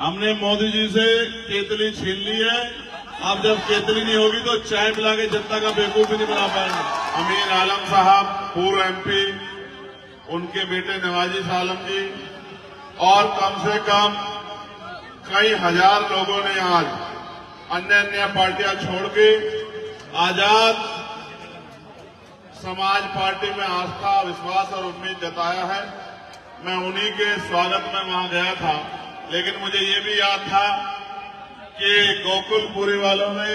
हमने मोदी जी से केतली छीन ली है। अब जब केतली नहीं होगी तो चाय पिला के जनता का बेवकूफ भी नहीं बना पाएंगे। अमीर आलम साहब पूर्व एमपी, उनके बेटे नवाजिश आलम जी और कम से कम कई हजार लोगों ने आज अन्य अन्य पार्टियां छोड़ के आजाद समाज पार्टी में आस्था, विश्वास और उम्मीद जताया है। मैं उन्हीं के स्वागत में वहां गया था, लेकिन मुझे ये भी याद था कि गोकुलपुरी वालों ने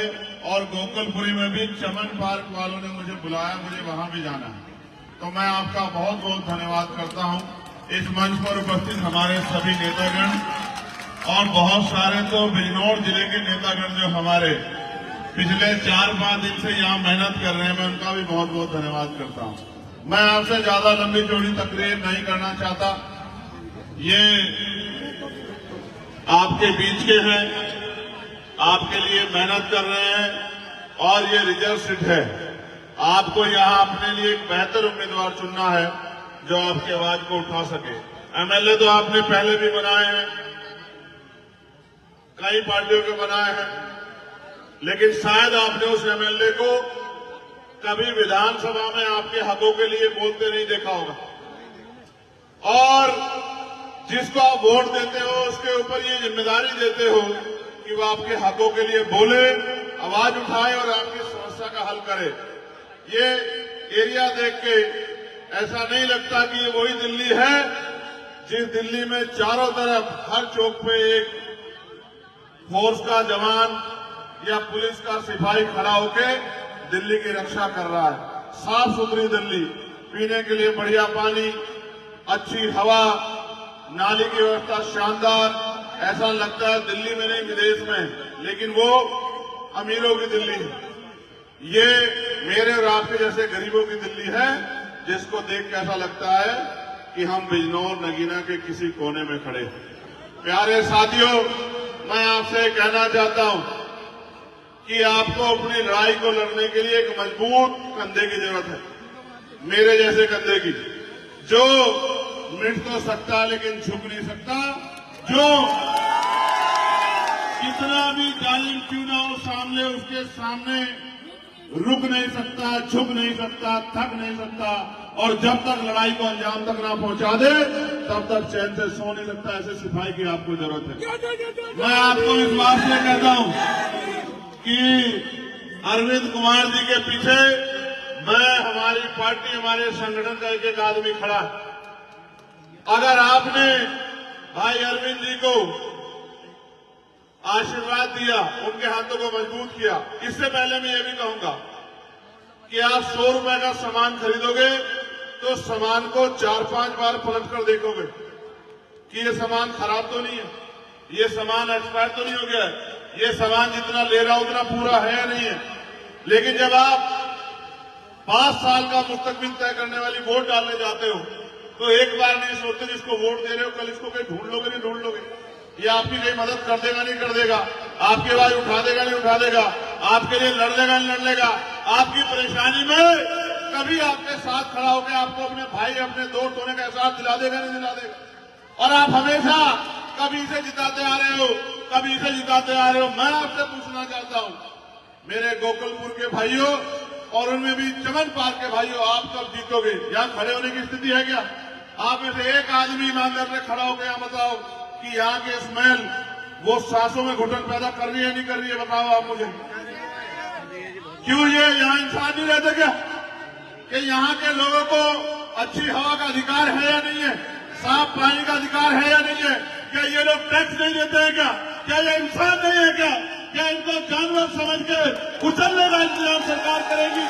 और गोकुलपुरी में भी चमन पार्क वालों ने मुझे बुलाया, मुझे वहां भी जाना है। तो मैं आपका बहुत बहुत धन्यवाद करता हूं। इस मंच पर उपस्थित हमारे सभी नेतागण और बहुत सारे तो बिजनौर जिले के नेतागण जो हमारे पिछले 4-5 दिन से यहाँ मेहनत कर रहे हैं, मैं उनका भी बहुत बहुत धन्यवाद करता हूं। मैं आपसे ज्यादा लंबी चौड़ी तकरीर नहीं करना चाहता। ये आपके बीच के हैं, आपके लिए मेहनत कर रहे हैं और ये रिजर्व सीट है। आपको यहाँ अपने लिए एक बेहतर उम्मीदवार चुनना है जो आपकी आवाज को उठा सके। एमएलए तो आपने पहले भी बनाए हैं, कई पार्टियों के बनाए हैं, लेकिन शायद आपने उस एमएलए को कभी विधानसभा में आपके हकों के लिए बोलते नहीं देखा होगा। और जिसको आप वोट देते हो उसके ऊपर ये जिम्मेदारी देते हो कि वो आपके हकों के लिए बोले, आवाज उठाए और आपकी समस्या का हल करे। ये एरिया देख के ऐसा नहीं लगता कि ये वही दिल्ली है जिस दिल्ली में चारों तरफ हर चौक पे एक फोर्स का जवान या पुलिस का सिपाही खड़ा होके दिल्ली की रक्षा कर रहा है। साफ सुथरी दिल्ली, पीने के लिए बढ़िया पानी, अच्छी हवा, नाली की व्यवस्था शानदार। ऐसा लगता है दिल्ली में नहीं विदेश में, लेकिन वो अमीरों की दिल्ली है। ये मेरे और आपके जैसे गरीबों की दिल्ली है, जिसको देख के ऐसा लगता है कि हम बिजनौर नगीना के किसी कोने में खड़े हैं। प्यारे साथियों, मैं आपसे कहना चाहता हूं कि आपको अपनी लड़ाई को लड़ने के लिए एक मजबूत कंधे की जरूरत है, मेरे जैसे कंधे की, जो मिट तो सकता है लेकिन झुक नहीं सकता, जो कितना भी जालिम क्यों ना हो सामने, उसके सामने रुक नहीं सकता, झुक नहीं सकता, थक नहीं सकता, और जब तक लड़ाई को अंजाम तक ना पहुंचा दे तब तक चैन से सो नहीं सकता। ऐसे सिपाही की आपको जरूरत है। मैं आपको विश्वास से कहता हूं कि अरविंद कुमार जी के पीछे मैं, हमारी पार्टी, हमारे संगठन का एक एक आदमी खड़ा है। अगर आपने भाई अरविंद जी को आशीर्वाद दिया, उनके हाथों को मजबूत किया, इससे पहले मैं ये भी कहूंगा कि आप 100 रुपए का सामान खरीदोगे तो सामान को 4-5 बार पलट कर देखोगे कि ये सामान खराब तो नहीं है, ये सामान एक्सपायर तो नहीं हो गया है, ये सामान जितना ले रहा उतना पूरा है या नहीं है। लेकिन जब आप 5 साल का मुस्तकबिल तय करने वाली वोट डालने जाते हो तो एक बार नहीं सोचते जिसको वोट दे रहे हो कल इसको कहीं ढूंढ लोगे नहीं ढूंढ लोगे, ये आपकी कहीं मदद कर देगा नहीं कर देगा, आपकी आवाज उठा देगा नहीं उठा देगा, आपके लिए लड़ लेगा नहीं लड़ लेगा, आपकी परेशानी में कभी आपके साथ खड़ा होकर आपको अपने भाई, अपने दोस्त होने का एहसास दिला देगा नहीं दिला देगा। और आप हमेशा कभी इसे जिताते आ रहे हो, कभी इसे जिताते आ रहे हो। मैं आपसे पूछना चाहता हूं, मेरे गोकुलपुर के भाइयों और उनमें भी चमन पार्क के भाइयों, आप कब जीतोगे? यहां खड़े होने की स्थिति है क्या? आप में से एक आदमी ईमानदार से खड़ा होकर यहां बताओ कि यहाँ के स्मेल वो सांसों में घुटन पैदा कर रही है नहीं कर रही है? बताओ आप मुझे। क्यों ये यहाँ इंसान नहीं रहते क्या? कि यहाँ के लोगों को अच्छी हवा का अधिकार है या नहीं है? साफ पानी का अधिकार है या नहीं है? क्या ये लोग टैक्स नहीं देते हैं क्या? क्या ये इंसान नहीं है क्या? क्या इनको जानवर समझ के कुचलने का इंतजाम सरकार करेगी?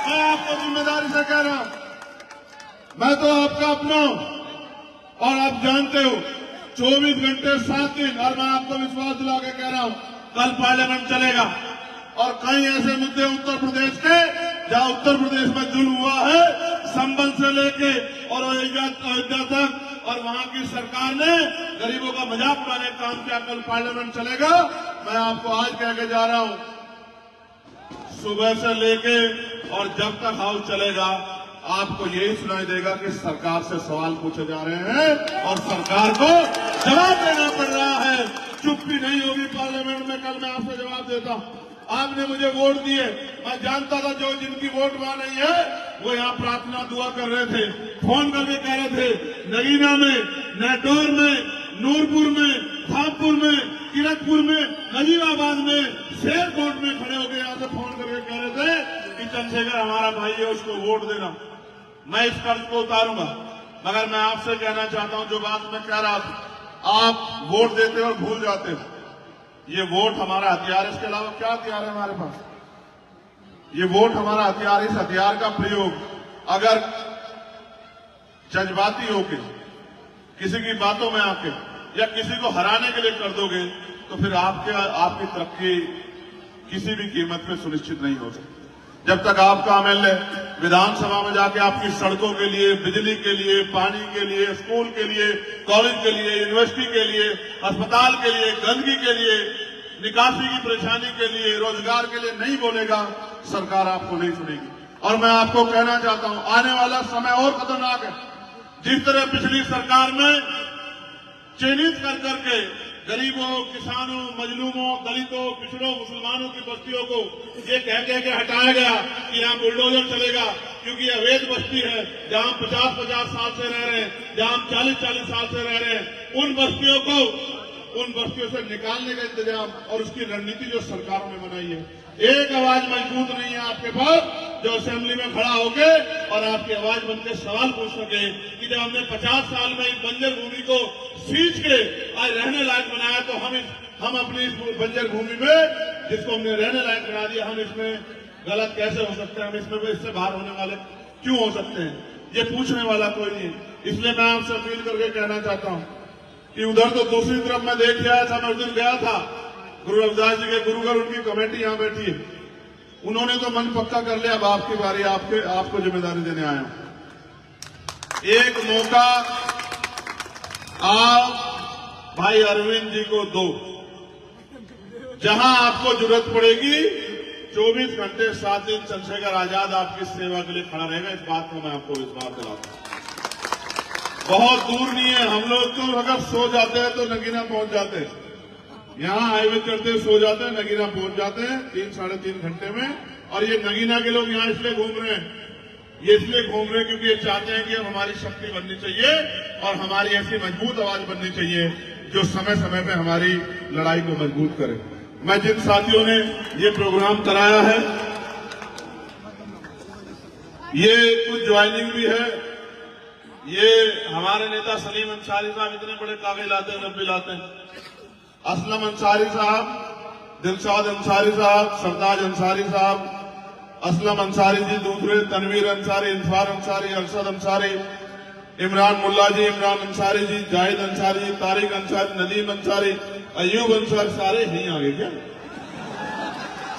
मैं आपको जिम्मेदारी से कह रहा हूं, मैं तो आपका अपना हूं और आप जानते हो 24 घंटे 7 दिन, और मैं आपको विश्वास दिला के कह रहा हूं कल पार्लियामेंट चलेगा और कई ऐसे मुद्दे उत्तर प्रदेश के जहां उत्तर प्रदेश में जुल्म हुआ है, संबल से लेके और अयोध्या तक, और वहां की सरकार ने गरीबों का मजाक उड़ाने का काम किया। कल पार्लियामेंट चलेगा। मैं आपको आज कह के जा रहा हूं, सुबह से लेके और जब तक हाउस चलेगा आपको यही सुनाई देगा कि सरकार से सवाल पूछे जा रहे हैं और सरकार को जवाब देना पड़ रहा है। में कल मैं आपसे जवाब देता हूं। आपने मुझे वोट दिए, मैं जानता था जो जिनकी वोट वहां नहीं है वो यहाँ प्रार्थना दुआ कर रहे थे, फोन करके कह रहे थे नगीना में, नेटौर में, नूरपुर में, धामपुर में, किरतपुर में, नजीबाबाद में, शेरकोट में खड़े होकर यहाँ से फोन करके कह रहे थे कि चंद्रशेखर हमारा भाई है, उसको वोट देना। मैं इस कर्ज को उतारूंगा। मगर मैं आपसे कहना चाहता हूं, जो बात मैं कह रहा था, आप वोट देते और भूल जाते हो। ये वोट हमारा हथियार, इसके अलावा क्या हथियार है हमारे पास? ये वोट हमारा हथियार। इस हथियार का प्रयोग अगर जज्बाती होके किसी की बातों में आके या किसी को हराने के लिए कर दोगे तो फिर आपकी तरक्की किसी भी कीमत पे सुनिश्चित नहीं हो सकती। जब तक आपका एमएलए विधानसभा में जाके आपकी सड़कों के लिए, बिजली के लिए, पानी के लिए, स्कूल के लिए, कॉलेज के लिए, यूनिवर्सिटी के लिए, अस्पताल के लिए, गंदगी के लिए, निकासी की परेशानी के लिए, रोजगार के लिए नहीं बोलेगा, सरकार आपको नहीं सुनेगी। और मैं आपको कहना चाहता हूं, आने वाला समय और खतरनाक है। जिस तरह पिछली सरकार में चिन्हित कर करके गरीबों, किसानों, मजलूमों, दलितों, पिछड़ों, मुसलमानों की बस्तियों को ये कह के हटाया गया कि यहाँ बुलडोजर चलेगा क्योंकि अवैध बस्ती है, जहां 50-50 साल से रह रहे हैं, जहां 40-40 साल से रह रहे हैं, उन बस्तियों से निकालने का इंतजाम और उसकी रणनीति जो सरकारों ने बनाई है। एक आवाज मजबूत नहीं है आपके पास जो असेंबली में खड़ा होके और आपकी आवाज बनकर सवाल पूछ सके कि जब हमने 50 साल में इस बंजर भूमि को सींच के आज रहने लायक बनाया तो हम अपनी इस बंजर भूमि में जिसको हमने रहने लायक बना दिया, हम इसमें गलत कैसे हो सकते हैं? हम इससे बाहर होने वाले क्यों हो सकते हैं? ये पूछने वाला कोई नहीं। इसलिए मैं आपसे अपील करके कहना चाहता हूं कि उधर तो दूसरी तरफ मैं देख के आया था, मैं उस दिन गया था, गुरु रविदास जी के गुरुघर, उनकी कमेटी यहां बैठी है, उन्होंने तो मन पक्का कर लिया। अब आपकी बारी, आपको जिम्मेदारी देने आया हूं। एक मौका आप भाई अरविंद जी को दो, जहां आपको जरूरत पड़ेगी 24 घंटे 7 दिन चंद्रशेखर आजाद आपकी सेवा के लिए खड़ा रहेगा। इस बात को मैं आपको विश्वास दिलाता हूं। बहुत दूर नहीं है। हम लोग तो अगर सो जाते हैं तो नगीना पहुंच जाते हैं, यहां हाईवे चढ़ते सो जाते हैं, नगीना पहुंच जाते हैं 3-3.5 घंटे में। और ये नगीना के लोग यहां इसलिए घूम रहे हैं, ये इसलिए घूम रहे हैं क्योंकि ये चाहते हैं कि अब हमारी शक्ति बननी चाहिए और हमारी ऐसी मजबूत आवाज बननी चाहिए जो समय समय पे हमारी लड़ाई को मजबूत करे। मैं जिन साथियों ने ये प्रोग्राम कराया है, ये कुछ ज्वाइनिंग भी है। ये हमारे नेता सलीम अंसारी साहब इतने बड़े कागज लाते हैं, रब्बी लाते हैं। असलम अंसारी साहब, दिलशाद अंसारी साहब, सरताज अंसारी साहब, असलम अंसारी जी दूसरे, तनवीर अंसारी, इंसार अंसारी, अरशद अंसारी, इमरान मुल्ला जी, इमरान अंसारी जी, जाहिद अंसारी, तारिक अंसारी, नदीम अंसारी, अयूब अंसारी, सारे यहीं आगे क्या,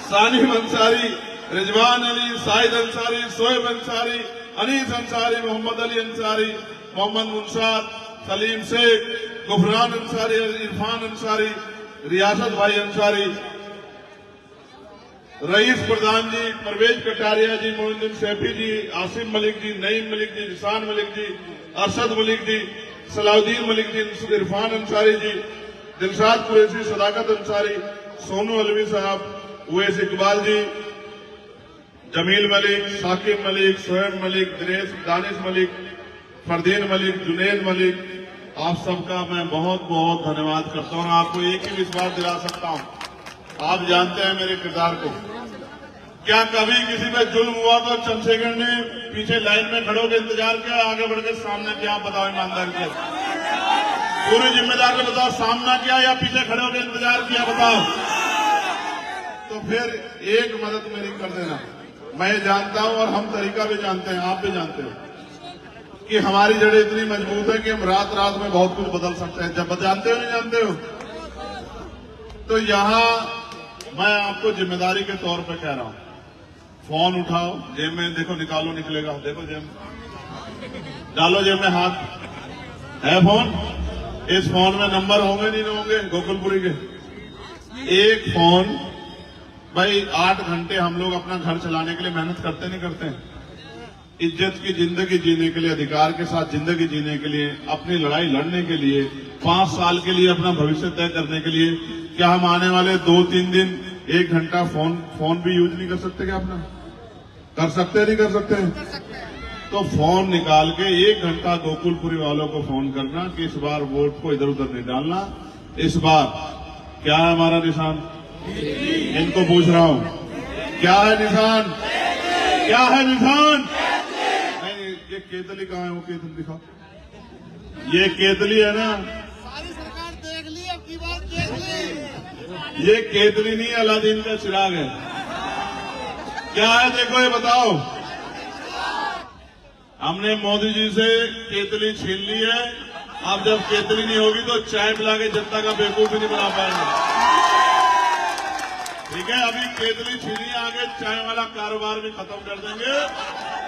सानिम अंसारी, रिजवान अली, साहिद अंसारी, शोएब अंसारी, अनीस अंसारी, मोहम्मद अली अंसारी, मोहम्मद मुनसार, सलीम शेख, गुफरान अंसारी, इरफान अंसारी, रियासत भाई अंसारी, रईस प्रधान जी, परवेज कटारिया जी, मोइनुद्दीन सैफी जी, आसिम मलिक जी, नईम मलिक जी, रिसान मलिक जी, अरशद मलिक जी, सलाउद्दीन मलिक जी, इरफान अंसारी जी, दिलशाद कुरैशी, सदाकत अंसारी, सोनू अलवी साहब, उवैस इकबाल जी, जमील मलिक, साकिब मलिक, शोएब मलिक, दानिश मलिक, फरदीन मलिक, जुनेद मलिक, आप सबका मैं बहुत बहुत धन्यवाद करता हूं। और आपको एक ही विश्वास दिला सकता हूं, आप जानते हैं मेरे किरदार को। क्या कभी किसी पे जुल्म हुआ तो चंद्रशेखर ने पीछे लाइन में खड़े होकर इंतजार किया, आगे बढ़कर सामने क्या? बताओ ईमानदारी से, पूरी जिम्मेदारी से बताओ, सामना किया या पीछे खड़े होकर इंतजार किया? बताओ। तो फिर एक मदद मेरी कर देना। मैं जानता हूं और हम तरीका भी जानते हैं, आप भी जानते हो कि हमारी जड़ें इतनी मजबूत है कि हम रात रात में बहुत कुछ बदल सकते हैं। जब जानते हो नहीं जानते हो, तो यहां मैं आपको जिम्मेदारी के तौर पे कह रहा हूं, फोन उठाओ, जेब में देखो, निकालो, निकलेगा, देखो जेब में डालो, जेब में हाथ है फोन। इस फोन में नंबर होंगे नहीं होंगे गोकुलपुरी के? एक फोन भाई 8 घंटे हम लोग अपना घर चलाने के लिए मेहनत करते नहीं करते हैं? इज्जत की जिंदगी जीने के लिए, अधिकार के साथ जिंदगी जीने के लिए, अपनी लड़ाई लड़ने के लिए, 5 साल के लिए अपना भविष्य तय करने के लिए, क्या हम आने वाले 2-3 दिन 1 घंटा फोन भी यूज नहीं कर सकते? क्या अपना कर सकते नहीं कर सकते? तो फोन निकाल के 1 घंटा गोकुलपुरी वालों को फोन करना कि इस बार वोट को इधर उधर नहीं डालना। इस बार क्या है हमारा निशान? इनको पूछ रहा हूं, क्या है निशान? क्या है निशान? नहीं, ये केतली कहाँ है? वो केतली दिखाओ। ये केतली है ना, सारी सरकार देख ली, अब की बार देख ली। ये केतली नहीं, अलादीन का चिराग है। क्या है देखो, ये बताओ। हमने मोदी जी से केतली छीन ली है। अब जब केतली नहीं होगी तो चाय पिला के जनता का बेवकूफ भी नहीं बना पाएंगे। ठीक है, अभी केतली छीनी, आगे चाय वाला कारोबार भी खत्म कर देंगे।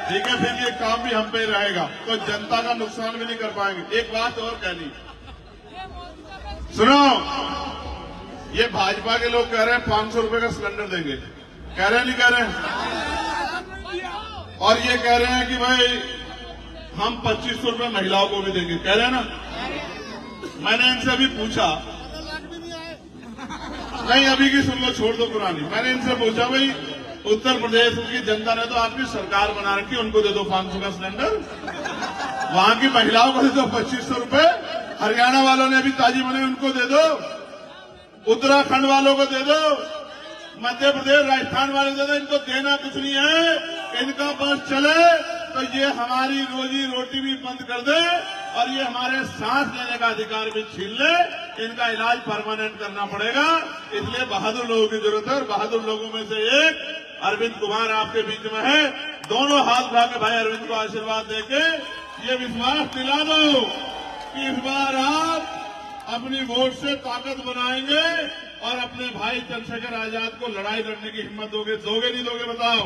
ठीक है, फिर ये काम भी हम पे रहेगा, तो जनता का नुकसान भी नहीं कर पाएंगे। एक बात और कहनी, सुनो, ये भाजपा के लोग कह रहे हैं 500 रुपए का सिलेंडर देंगे, कह रहे हैं नहीं कह रहे हैं? और ये कह रहे हैं कि भाई हम 2500 रुपए महिलाओं को भी देंगे, कह रहे हैं ना? मैंने इनसे अभी पूछा, नहीं अभी की सुन लो, छोड़ दो पुरानी। मैंने इनसे पूछा, भाई उत्तर प्रदेश की जनता ने तो आपकी सरकार बना रखी, उनको दे दो 500 का सिलेंडर, वहां की महिलाओं को दे दो 2500 रुपए, हरियाणा वालों ने अभी ताजी बने उनको दे दो, उत्तराखंड वालों को दे दो, मध्य प्रदेश राजस्थान वाले दे दो। इनको देना कुछ नहीं है, इनका बस चले तो ये हमारी रोजी रोटी भी बंद कर दे और ये हमारे सांस लेने का अधिकार भी छीन ले। इनका इलाज परमानेंट करना पड़ेगा। इसलिए बहादुर लोगों की जरूरत है, और बहादुर लोगों में से एक अरविंद कुमार आपके बीच में है। दोनों हाथ उठा के भाई अरविंद को आशीर्वाद देके ये विश्वास दिला दो कि इस बार आप अपनी वोट से ताकत बनाएंगे और अपने भाई चंद्रशेखर आजाद को लड़ाई लड़ने की हिम्मत दोगे नहीं दोगे? बताओ।